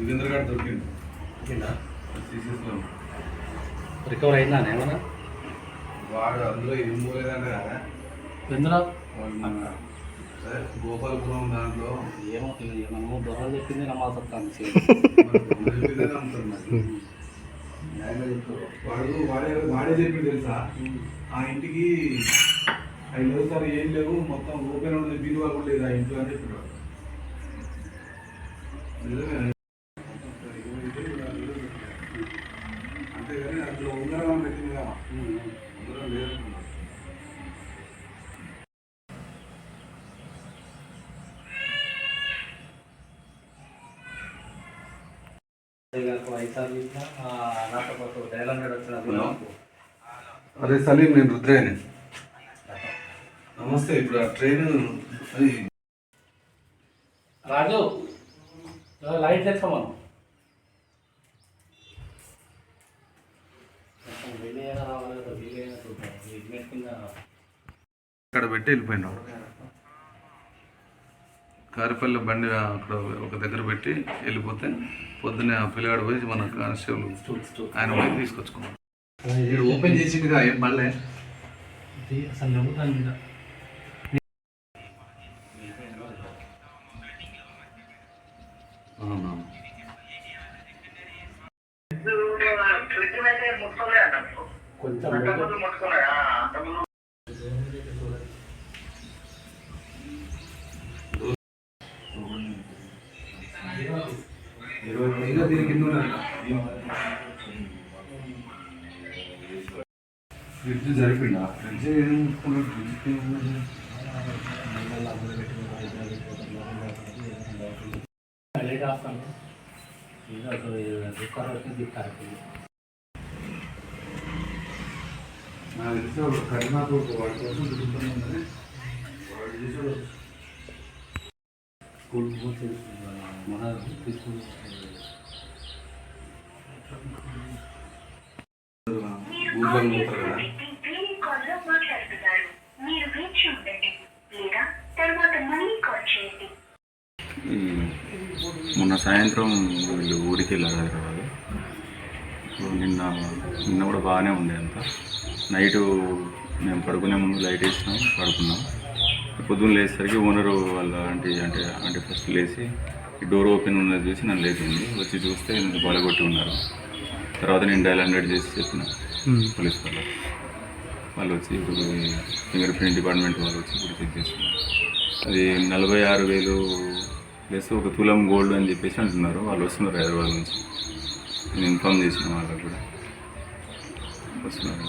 యుగేంద్ర గారు దొరికింది. రికవర్ అయిందా ఏమన్నా? వాడు అందులో ఏం పోలేదంటే కదా ఎందులో గోపాలపురం దాంట్లో ఏమో నమ్ము దొరలు చెప్పింది నమ్మాల్సి వస్తాను. వాడే చెప్పి తెలుసా ఆ ఇంటికి అవి లేవు సార్, ఏం లేవు, మొత్తం ఓపెన్ ఉండదు, బీరువా కూడా లేదు ఆ ఇంట్లో అని చెప్పాడు. అంతేగాని అందులో ఉంగరం పెట్టింది కదా, ఉంగరం లేదు. అరే సలీం, నేను రుద్రేని. నమస్తే. ఇప్పుడు ఆ ట్రైన్ అది రాజు లైట్ తెచ్చుకోమను. ఇక్కడ పెట్టి వెళ్ళిపోయినాడు. కారిపల్లి బండి అక్కడ ఒక దగ్గర పెట్టి వెళ్ళిపోతే పొద్దున్నే ఆ పిల్లగాడు పోయి మన కానిస్టేబుల్ ఆయన పోయి తీసుకొచ్చుకున్నాడు. ఓపెన్ చేసిందిగా ఏం మళ్ళీ అసలు నమ్ముతాను మీద ఫ్రిడ్జ్ జరిపిండా? ఫ్రిడ్జ్ నాకు తెలిసి కరీమాకు వాడి కోసం తిరుగుతుందని వాడు చేసాడు. స్కూల్ మన తీసుకుని ఊళ్ళో పోతారు కదా. మొన్న సాయంత్రం వీళ్ళు ఊరికి వెళ్ళారు హైదరాబాద్. నిన్న కూడా బాగానే ఉండే అంతా. నైటు మేము పడుకునే ముందు లైట్ వేసినాం, పడుకున్నాం. పొద్దున్న లేచేసరికి ఓనరు వాళ్ళ అంటే ఫస్ట్ లేచి డోర్ ఓపెన్ ఉన్నది చూసి నన్ను లేచింది. వచ్చి చూస్తే బలగొట్టి ఉన్నారు. తర్వాత నేను డయల్ 100 చేసి చెప్పిన పోలీస్ వాళ్ళు వచ్చి ఇప్పుడు ఫింగర్ ప్రింట్ డిపార్ట్మెంట్ వాళ్ళు వచ్చి ఇప్పుడు చెక్ చేస్తున్నారు. అది 46,000 ప్లస్ 1 తులం గోల్డ్ అని చెప్పేసి అంటున్నారు. వాళ్ళు వస్తున్నారు హైదరాబాద్ నుంచి. నేను ఇన్ఫామ్ చేసిన వాళ్ళకు కూడా వస్తున్నారు.